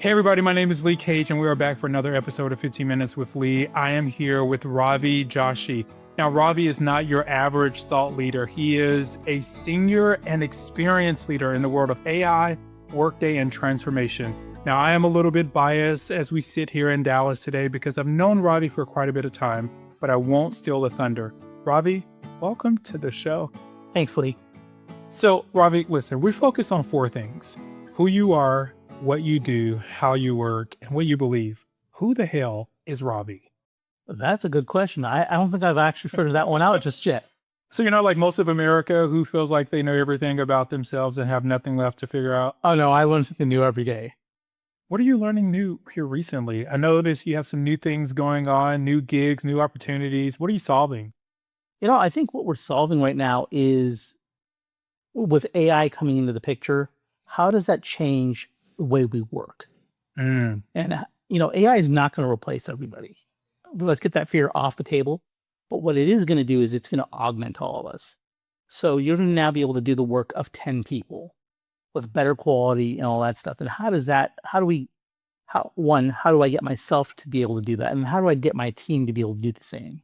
Hey everybody, my name is Lee Cage and we are back for another episode of 15 Minutes with Lee. I am here with Ravi Joshi. Now, Ravi is not your average thought leader. He is a senior and experienced leader in the world of AI, Workday, and transformation. Now, I am a little bit biased as we sit here in Dallas today because I've known Ravi for quite a bit of time, but I won't steal the thunder. Ravi, welcome to the show. Thanks, Lee. So, Ravi, listen, we focus on four things: who you are, what you do, how you work, and what you believe. Who the hell is Ravi? That's a good question. I don't think I've actually figured that one out just yet. So you're not like most of America who feels like they know everything about themselves and have nothing left to figure out? Oh, no, I learn something new every day. What are you learning new here recently? I noticed you have some new things going on, new gigs, new opportunities. What are you solving? I think what we're solving right now is with AI coming into the picture, how does that change the way we work? And, AI is not going to replace everybody. Let's get that fear off the table. But what it is going to do is it's going to augment all of us. So you're going to now be able to do the work of 10 people with better quality and all that stuff. And how do I get myself to be able to do that? And how do I get my team to be able to do the same?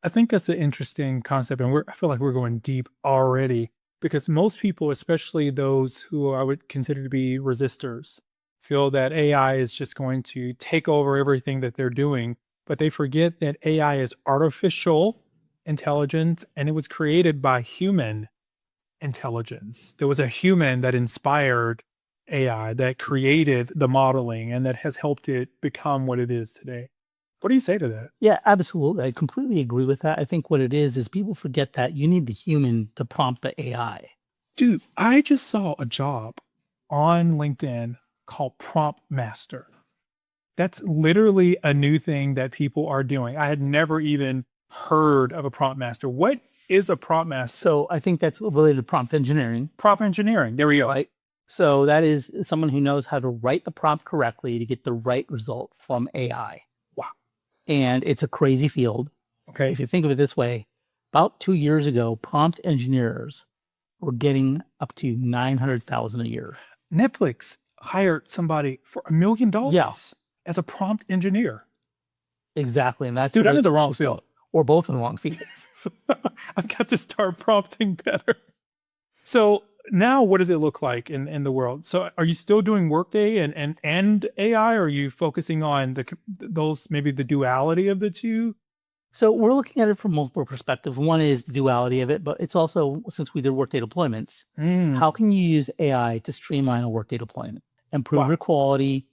I think that's an interesting concept. And I feel like we're going deep already because most people, especially those who I would consider to be resistors, feel that AI is just going to take over everything that they're doing. But they forget that AI is artificial intelligence and it was created by human intelligence. There was a human that inspired AI, that created the modeling and that has helped it become what it is today. What do you say to that? Yeah, absolutely. I completely agree with that. I think what it is people forget that you need the human to prompt the AI. Dude, I just saw a job on LinkedIn called Prompt Master. That's literally a new thing that people are doing. I had never even heard of a prompt master. What is a prompt master? So I think that's related to prompt engineering. Prompt engineering. There we go. Right. So that is someone who knows how to write the prompt correctly to get the right result from AI. Wow. And it's a crazy field. Okay. If you think of it this way, about 2 years ago, prompt engineers were getting up to $900,000 a year. Netflix hired somebody for $1 million. Yes. As a prompt engineer. Exactly. And that's dude, I'm in the wrong field. Or both in the wrong fields. I've got to start prompting better. So now what does it look like in the world? So are you still doing Workday and AI? Or are you focusing on those, maybe the duality of the two? So we're looking at it from multiple perspectives. One is the duality of it, but it's also, since we did Workday deployments, how can you use AI to streamline a Workday deployment, improve your quality,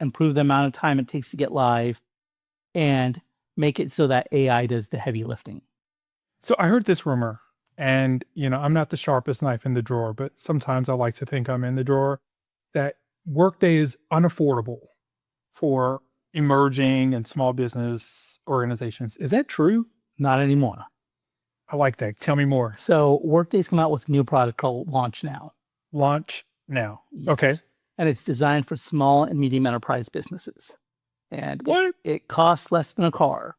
improve the amount of time it takes to get live, and make it so that AI does the heavy lifting. So I heard this rumor, and I'm not the sharpest knife in the drawer, but sometimes I like to think I'm in the drawer, that Workday is unaffordable for emerging and small business organizations. Is that true? Not anymore. I like that. Tell me more. So Workday's come out with a new product called Launch Now. Launch Now. Yes. Okay. And it's designed for small and medium enterprise businesses. And what? It costs less than a car.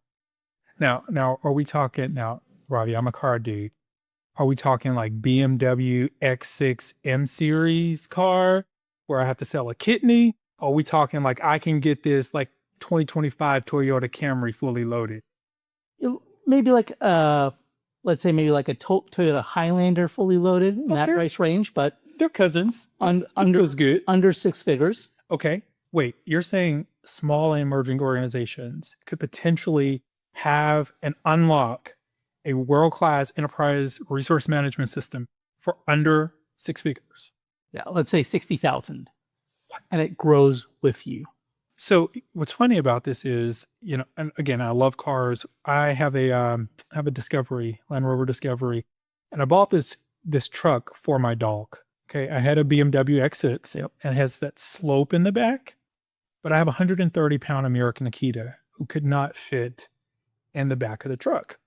Now, are we talking, now, Ravi, I'm a car dude. Are we talking like BMW X6 M Series car where I have to sell a kidney? Or are we talking like I can get this like 2025 Toyota Camry fully loaded? Maybe like, let's say maybe like a Toyota Highlander fully loaded in that price range, but they're cousins. Under 6 figures. Okay. Wait, you're saying small and emerging organizations could potentially have and unlock a world-class enterprise resource management system for under 6 figures? Yeah, let's say 60,000. And it grows with you. So what's funny about this is, and again, I love cars. I have a Discovery, Land Rover Discovery, and I bought this truck for my dog. Okay, I had a BMW X6 and it has that slope in the back, but I have a 130-pound American Akita who could not fit in the back of the truck.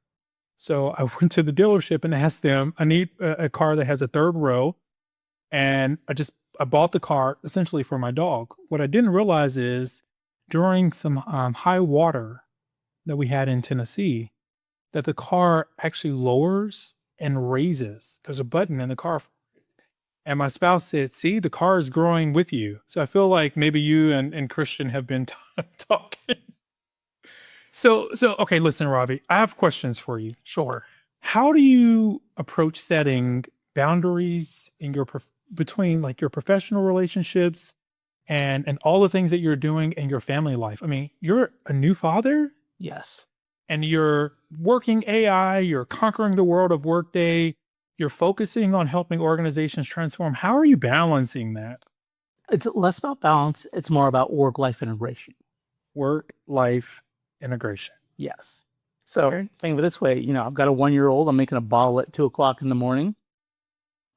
So I went to the dealership and asked them, I need a car that has a third row, and I bought the car essentially for my dog. What I didn't realize is during some high water that we had in Tennessee, that the car actually lowers and raises. There's a button in the car And my spouse said, see, the car is growing with you. So I feel like maybe you and Christian have been talking. So okay, listen, Ravi, I have questions for you. Sure. How do you approach setting boundaries in your between like your professional relationships and all the things that you're doing in your family life? I mean, you're a new father Yes. and you're working AI, you're conquering the world of Workday, you're focusing on helping organizations transform. How are you balancing that? It's less about balance. It's more about work-life integration. Work life integration. Yes. So Okay. think of it this way, I've got a 1-year-old. I'm making a bottle at 2 o'clock in the morning.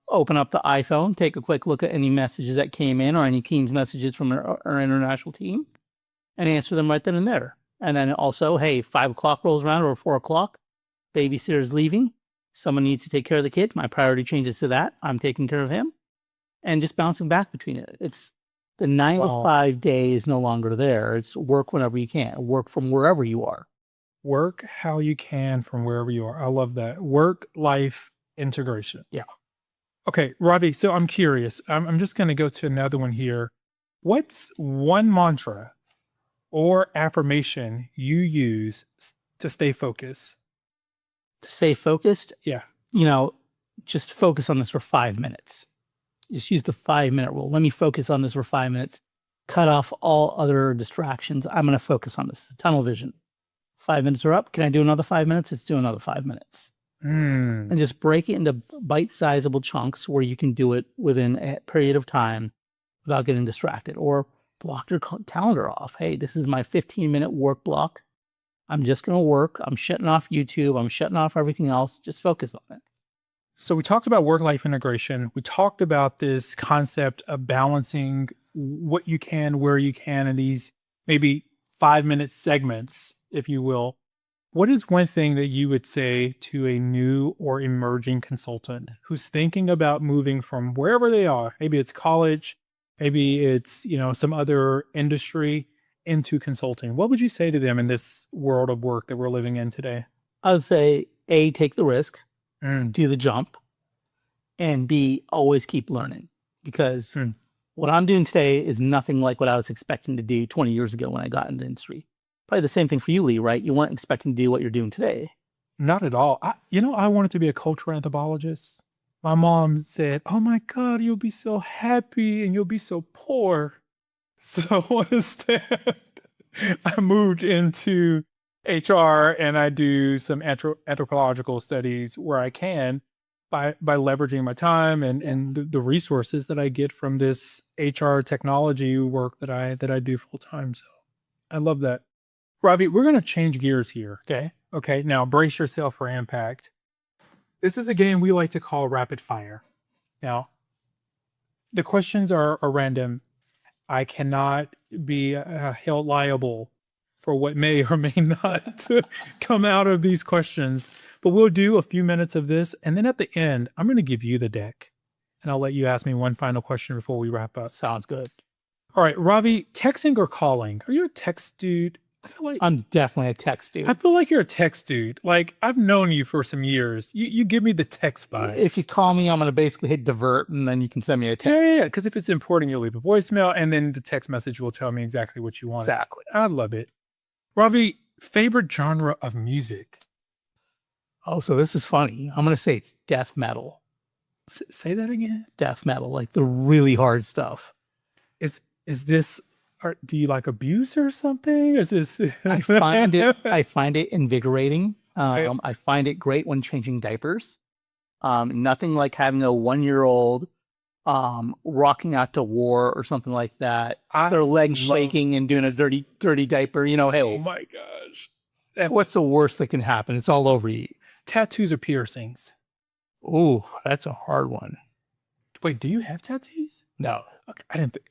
Open up the iPhone, take a quick look at any messages that came in or any Teams messages from our international team and answer them right then and there. And then also, hey, 5 o'clock rolls around or 4 o'clock, babysitter's leaving. Someone needs to take care of the kid. My priority changes to that. I'm taking care of him and just bouncing back between it. It's the 9 to 5 day is no longer there. It's work whenever you can, work from wherever you are. Work how you can from wherever you are. I love that. Work life integration. Yeah. Okay, Ravi, so I'm curious. I'm just going to go to another one here. What's one mantra or affirmation you use to stay focused? To stay focused, Yeah. just focus on this for 5 minutes. Just use the 5-minute rule. Let me focus on this for 5 minutes. Cut off all other distractions. I'm going to focus on this. Tunnel vision. 5 minutes are up. Can I do another 5 minutes? Let's do another 5 minutes. And just break it into bite-sizable chunks where you can do it within a period of time without getting distracted, or block your calendar off. Hey, this is my 15-minute work block. I'm just going to work. I'm shutting off YouTube. I'm shutting off everything else. Just focus on it. So we talked about work-life integration. We talked about this concept of balancing what you can, where you can, in these maybe 5-minute segments, if you will. What is one thing that you would say to a new or emerging consultant who's thinking about moving from wherever they are? Maybe it's college, maybe it's, some other industry into consulting. What would you say to them in this world of work that we're living in today? I would say A, take the risk, Mm. do the jump, and B, always keep learning, because what I'm doing today is nothing like what I was expecting to do 20 years ago when I got into the industry. Probably the same thing for you, Lee, right? You weren't expecting to do what you're doing today. Not at all. I wanted to be a cultural anthropologist. My mom said, "Oh my God, you'll be so happy and you'll be so poor." So instead, I moved into HR and I do some anthropological studies where I can by leveraging my time and the resources that I get from this HR technology work that I do full time. So I love that. Ravi, we're going to change gears here. Okay. Okay. Now brace yourself for impact. This is a game we like to call rapid fire. Now, the questions are random. I cannot be held liable for what may or may not come out of these questions. But we'll do a few minutes of this. And then at the end, I'm going to give you the deck. And I'll let you ask me one final question before we wrap up. Sounds good. All right, Ravi, texting or calling? Are you a text dude? I feel like I'm definitely a text dude. I feel like you're a text dude. Like, I've known you for some years. You give me the text vibe. If you call me, I'm going to basically hit divert, and then you can send me a text. Yeah. Because if it's important, you'll leave a voicemail, and then the text message will tell me exactly what you want. Exactly. I love it. Ravi, favorite genre of music? Oh, so this is funny. I'm going to say it's death metal. Say that again. Death metal, like the really hard stuff. Is this? Do you like abuse or something? Is this? I find it invigorating. I find it great when changing diapers. Nothing like having a 1-year-old rocking out to war or something like that. Their legs shaking and doing a dirty diaper. Hey, oh my gosh. What's the worst that can happen? It's all over you. Tattoos or piercings? Ooh, that's a hard one. Wait, do you have tattoos? No. Okay, I didn't think.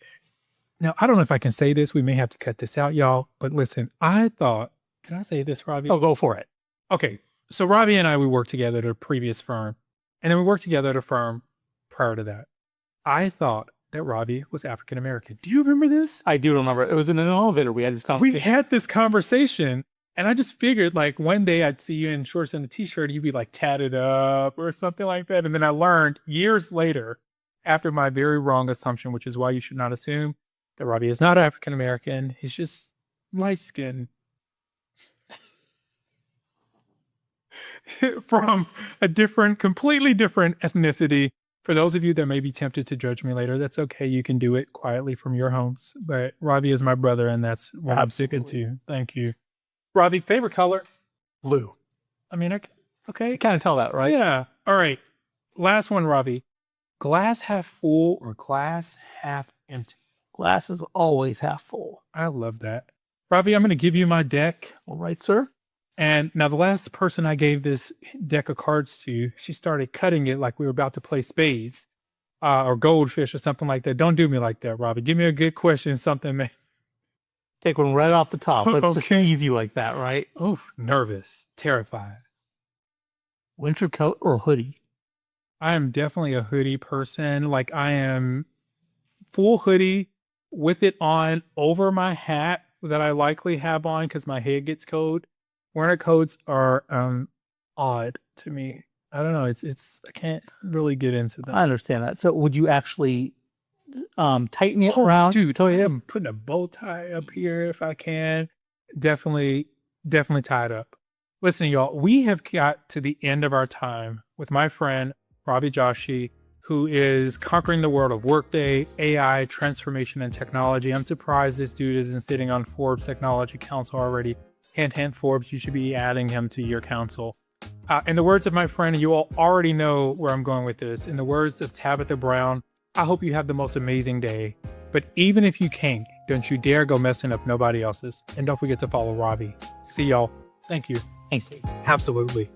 Now, I don't know if I can say this. We may have to cut this out, y'all. But listen, I thought, can I say this, Ravi? Oh, go for it. Okay. So Ravi and I, we worked together at a previous firm. And then we worked together at a firm prior to that. I thought that Ravi was African American. Do you remember this? I do remember. It was in an elevator. We had this conversation. We had this conversation. And I just figured like one day I'd see you in shorts and a t-shirt. You'd be like tatted up or something like that. And then I learned years later after my very wrong assumption, which is why you should not assume that Ravi is not African American. He's just light skinned from a different, completely different ethnicity. For those of you that may be tempted to judge me later, that's okay. You can do it quietly from your homes. But Ravi is my brother, and that's what I'm sticking to. Thank you. Ravi, favorite color? Blue. I mean, okay. You kind of tell that, right? Yeah. All right. Last one, Ravi. Glass half full or glass half empty? Glass is always half full. I love that. Ravi, I'm going to give you my deck. All right, sir. And now the last person I gave this deck of cards to, she started cutting it like we were about to play spades or goldfish or something like that. Don't do me like that, Robbie. Give me a good question, something. Man. Take one right off the top. Let's Okay. easy like that, right? Oh, nervous, terrified. Winter coat or hoodie? I am definitely a hoodie person. Like I am full hoodie with it on over my hat that I likely have on because my head gets cold. Winter coats are odd to me. I don't know. It's I can't really get into them. I understand that. So would you actually tighten it Oh, around? dude, I am putting a bow tie up here if I can. Definitely tied up. Listen, y'all, we have got to the end of our time with my friend Ravi Joshi, who is conquering the world of Workday, AI, transformation, and technology. I'm surprised this dude isn't sitting on Forbes Technology Council already. Hint, hint, Forbes, you should be adding him to your council. In the words of my friend, you all already know where I'm going with this. In the words of Tabitha Brown, I hope you have the most amazing day. But even if you can't, don't you dare go messing up nobody else's. And don't forget to follow Ravi. See y'all. Thank you. Thanks, Dave. Absolutely.